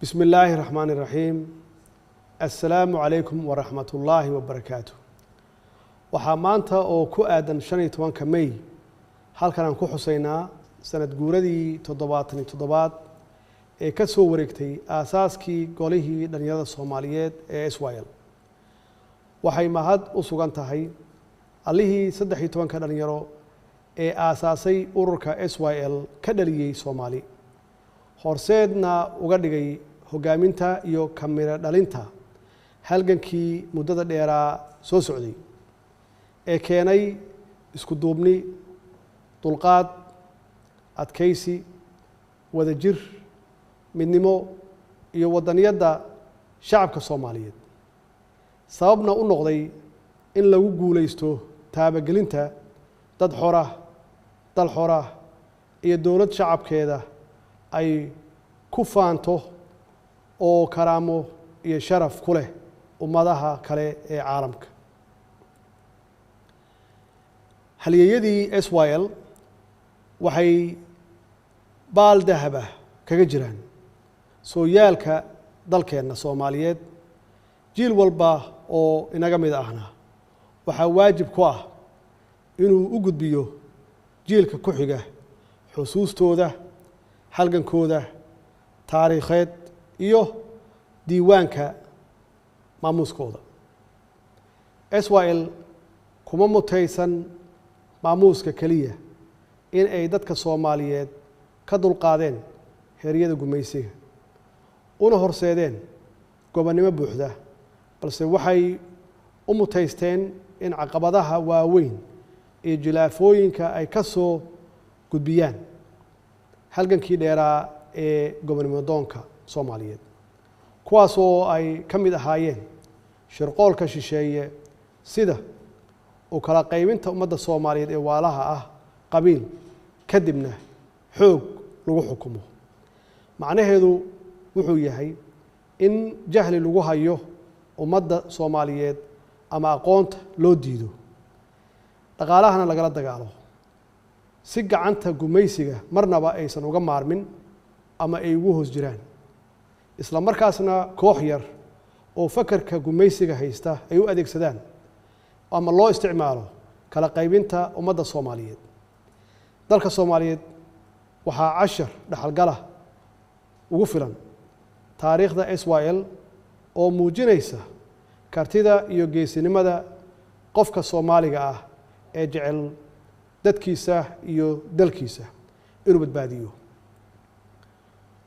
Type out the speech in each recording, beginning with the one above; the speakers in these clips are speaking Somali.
بسم الله الرحمن الرحيم السلام عليكم ورحمة الله وبركاته waxaa maanta oo ku aadan 15 May halkan aan ku xuseynaa sanad guuradii 77 ee ka soo wareegtay aasaaskii golihii dhalinyarada Soomaaliyeed ee SYL waxay mahad u sugan tahay allihii 13 dhalinyaro ee aasaasay ururka SYL ka dhaliyay Soomaali horseedna uga dhigay hogaaminta iyo kamira dhalinta halgankii muddada dheeraa soo socday ee keenay isku duubni dulqaad adkaysi wadajir midnimo iyo wadaniyadda shacabka Soomaaliyeed sababna u noqday in lagu guuleysto taabagelinta dad dal xor ah iyo dawlad shacabkeeda ay ku faanto oo karaamo iyo sharaf ku leh ummadaha kale ee caalamka halyeeyadii SYL waxay baal dahab ah kaga jiraan sooyaalka dalkeena Soomaaliyeed jiil walba oo inaga mid ahna waxa waajib ku ah inuu u gudbiyo jiilka ku xiga xusuustooda halgankooda taariikheed iyo diiwaanka maamuuskooda SYL kuma mutaysan maamuuska kaliya in ay dadka Soomaaliyeed ka dulqaadeen heeryada gumaysiga una horseedeen gobonnimo buuxda balse waxay u mutaysteen in caqabadaha waaweyn ee jilaafooyinka ay ka soo gudbiyaan halgankii dheeraa ee gobonnimo doonka Soomaaliyeed kuwaas oo ay ka mid ahaayeen shirqoolka shisheeye sida oo kala qaybinta ummadda Soomaaliyeed ee waalaha ah qabiil kadibna xoog lagu xukumo macnaheedu wuxuu yahay in jahli lagu hayo ummadda Soomaaliyeed ama aqoonta loo diido dhaqaalahana lagala dagaalo si gacanta gumaysiga marnaba aysan uga maarmin ama ay ugu hoos jiraan isla markaasna koox yar oo fakarka gumaysiga haysta ay u adeegsadaan ama loo isticmaalo kala qaybinta ummadda Soomaaliyeed dalka Soomaaliyeed waxaa cashar dhaxalgala ugu filan taariikhda SYL oo muujinaysa kartida iyo geesinimada qofka Soomaaliga ah ee jecel dadkiisa iyo dalkiisa inuu badbaadiyo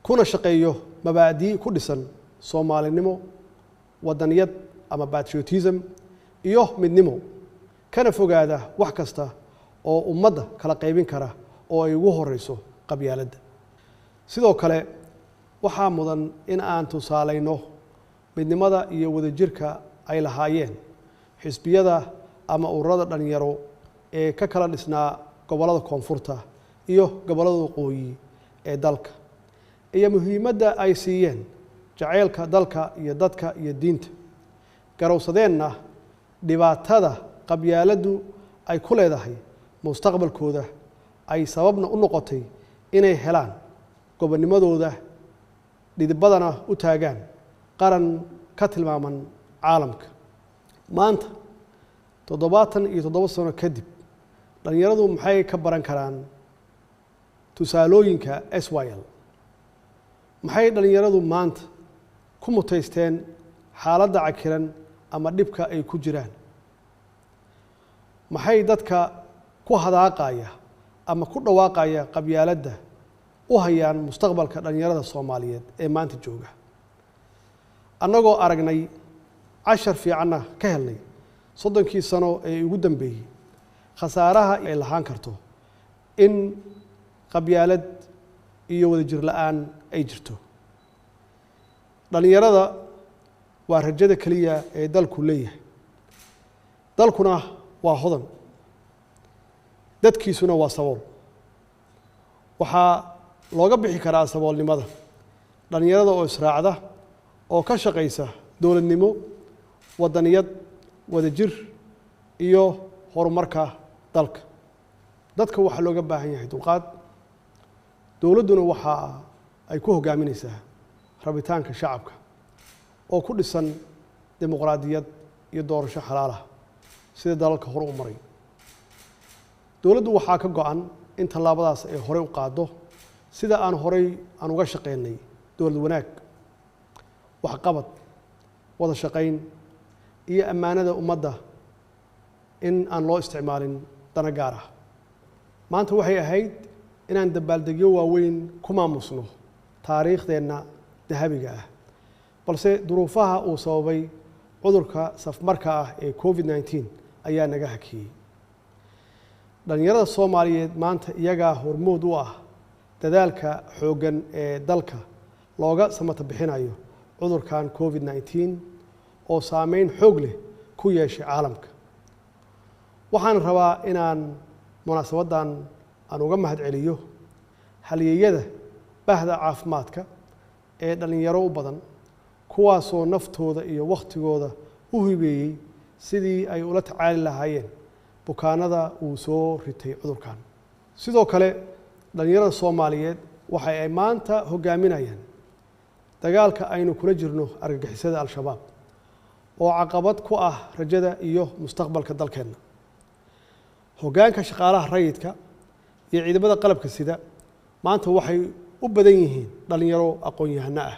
kuna shaqeeyo mabaadi ku dhisan Soomaalinimo wadaniyad ama patriotism iyo midnimo kana fogaada wax kasta oo ummadda kala qaybin kara oo ay ugu horeyso qabyaaladda sidoo kale waxaa mudan in aan tusaaleyno midnimada iyo wadajirka ay lahaayeen xisbiyada ama ururada dhalinyaro ee ka kala dhisnaa gobollada koonfurta iyo gobollada waqooyi ee dalka iyo muhiimadda ay siiyeen jaceylka dalka iyo dadka iyo diinta garowsadeenna dhibaatada qabyaaladdu ay ku leedahay mustaqbalkooda ay sababna u noqotay inay helaan gobonnimadooda dhidibadana u taagaan qaran ka tilmaaman caalamka maanta 77 sano kadib dhalinyaradu maxay ka baran karaan tusaalooyinka SYL maxay dhalinyaradu maanta ku mutaysteen xaaladda cakiran ama dhibka ay ku jiraan maxay dadka ku hadaaqaya ama ku dhawaaqaya qabyaaladda u hayaan mustaqbalka dhalinyarada Soomaaliyeed ee maanta jooga annagoo aragnay cashar fiicanna ka helnay 30 sano ee ugu dambeeyay khasaaraha ay lahaan karto in qabyaalad iyo wadajir la'aan ay jirto dhalinyarada waa rajada kaliya ee dalku leeyahay dalkuna waa hodan dadkiisuna waa sabool waxaa looga bixi karaa saboolnimada dhalinyarada oo israacda oo ka shaqeysa dawladnimo wadaniyad wadajir iyo horumarka dalka dadka waxaa looga baahan yahay dulqaad dawladduna waxa ay ku hogaaminaysaa rabitaanka shacabka oo ku dhisan dimuqraadiyad iyo doorasho xalaal ah sida dalalka hore u maray. dowladdu waxaa ka go'an in tallaabadaas ay hore u qaado sida aan uga shaqeynay dowlad wanaag, waxqabad, wada shaqayn iyo ammaanada ummadda in aan loo isticmaalin dana gaar ah. maanta waxay ahayd inaan dabaaldegyo waaweyn ku maamusno taariikhdeenna dahabiga ah, balse duruufaha uu sababay cudurka safmarka ah ee COVID-19 ayaa naga hakiyey. dhalinyarada Soomaaliyeed maanta iyagaa hormood u ah dadaalka xooggan ee dalka looga samata bixinayo cudurkan COVID-19 oo saameyn xoog leh ku yeeshay caalamka. waxaan rabaa inaan munaasabadan aan uga mahadceliyo halyeeyada bahda caafimaadka ee dhalinyaro u badan, kuwaasoo naftooda iyo waqtigooda u hibeeyey sidii ay ula tacaali lahaayeen bukaanada uu soo ritay cudurkan. sidoo kale dhalinyarada Soomaaliyeed waxa ay maanta hogaaminayaan dagaalka aynu kula jirno argagixisada Al-Shabaab oo caqabad ku ah rajada iyo mustaqbalka dalkeena. hoggaanka shaqaalaha rayidka iyo ciidamada qalabka sida maanta waxay u badan yihiin dhalinyaro aqoon-yahano ah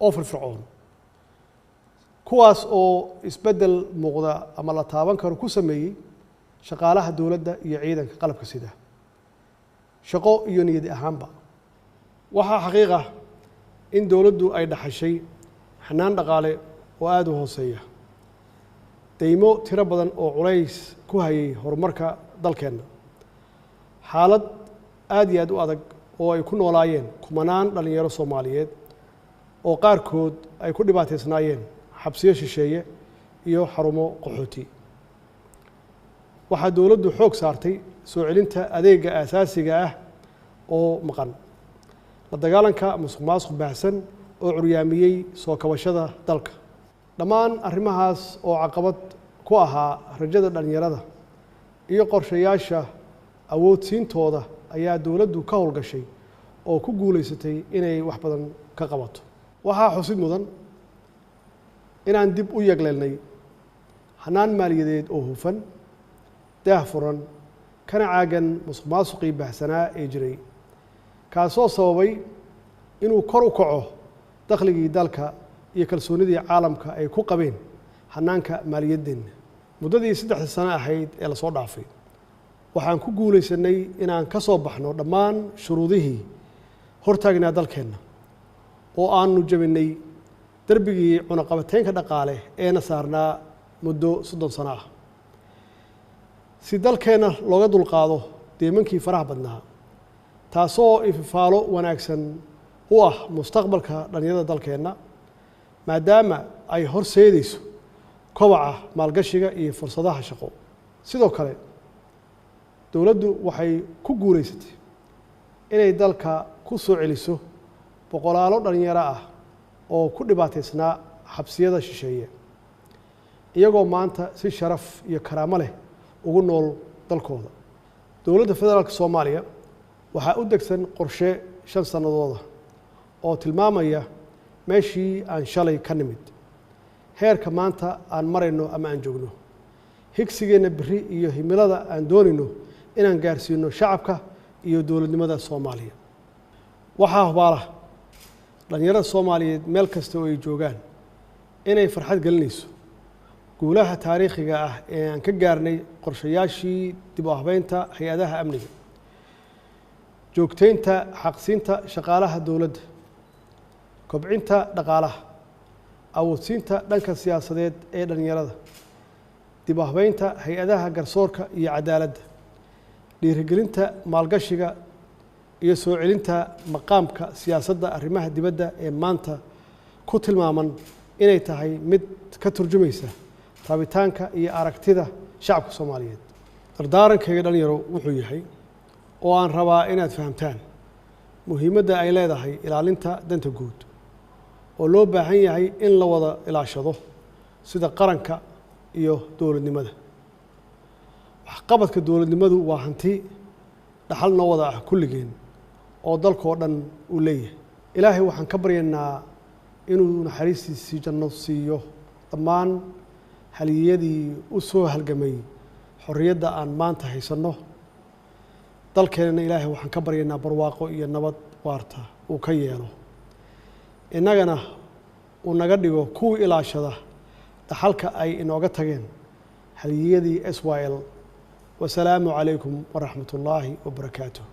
oo firfircoon, kuwaas oo isbeddel muuqda ama la taaban karo ku sameeyey shaqaalaha dowladda iyo ciidanka qalabka sida shaqo iyo niyad ahaanba. waxaa xaqiiq ah in dowladdu ay dhaxashay xanaan dhaqaale oo aad u hooseeya, deymo tiro badan oo culays ku hayay horumarka dalkeenna, xaalad aad iyo aad u adag oo ay ku noolaayeen kumanaan dhalinyaro Soomaaliyeed oo qaarkood ay ku dhibaataysnaayeen xabsiyo shisheeye iyo xarumo qaxooti. waxaa dowladdu xoog saartay soo celinta adeega aasaasiga ah oo maqan, la dagaalanka musuqmaasuq baahsan oo curyaamiyey soo kabashada dalka. dhammaan arrimahaas oo caqabad ku ahaa rajada dhalinyarada iyo qorshayaasha awoodsiintooda ayaa dowladdu ka howlgashay oo ku guulaysatay inay wax badan ka qabato. waxaa xusid mudan inaan dib u yegleelnay hanaan maaliyadeed oo hufan, daahfuran, kana caagan musuqmaasuqii baahsanaa ee jiray, kaasoo sababay inuu kor u kaco dakhligii dalka iyo kalsoonidii caalamka ay ku qabeen hanaanka maaliyadeenna. muddadii 3 sano ahayd ee la soo dhaafay waxaan ku guulaysanay inaan ka soo baxno dhammaan shuruudihii hortaagnaa dalkeenna oo aanu jabinay darbigii cunaqabateynka dhaqaale eena saarnaa muddo 30 sano ah si dalkeenna looga dulqaado deemankii faraha badnaa, taasoo ififaalo wanaagsan u ah mustaqbalka dhalinyarada dalkeenna maadaama ay horseedayso kobaca maalgashiga iyo fursadaha shaqo. sidoo kale dowladdu waxay ku guulaysatay inay dalka ku soo celiso boqolaalo dhalinyaro ah oo ku dhibaataysnaa xabsiyada shisheeye, iyagoo maanta si sharaf iyo karaamo leh ugu nool dalkooda. dowladda federaalka Soomaaliya waxaa u degsan qorshe 5 sanadooda oo tilmaamaya meeshii aan shalay ka nimid, heerka maanta aan marayno ama aan joogno, higsigeena biri iyo himilada aan doonayno inaan gaarsiino shacabka iyo dowladnimada Soomaaliya. waxaa hubaala dhalinyarada Soomaaliyeed meel kasta oo ay joogaan inay farxad gelinayso guulaha taariikhiga ah ee aan ka gaarnay qorshayaashii dib u habeynta hay-adaha amniga, joogteynta xaqsiinta shaqaalaha dowladda, kobcinta dhaqaalaha, awoodsiinta dhanka siyaasadeed ee dhalinyarada, dib u habeynta hay-adaha garsoorka iyo cadaaladda, dhiirigelinta maalgashiga iyo soo celinta maqaamka siyaasadda arrimaha dibadda ee maanta ku tilmaaman inay tahay mid ka turjumaysa rabitaanka iyo aragtida shacabka Soomaaliyeed. dardaarankayga dhalinyaro wuxuu yahay oo aan rabaa inaad fahamtaan muhiimadda ay leedahay ilaalinta danta guud oo loo baahan yahay in la wada ilaashado sida qaranka iyo dowladnimada. waxqabadka dowladnimadu waa hanti dhaxal noo wada ah kulligeen oo dalkoo dhan uu leeyahay. ilaahay waxaan ka baryaynaa inuu naxariistiisii janno siiyo dhammaan haliyadii u soo halgamay xorriyadda aan maanta haysanno dalkeenna ilaahay waxaan ka baryaynaa barwaaqo iyo nabad waarta uu ka yeelo innagana uu naga dhigo kuwii ilaashada dhaxalka ay inooga tageen haliyadii SYL wasalaamu calaykum waraxmat ullaahi wabarakaatuh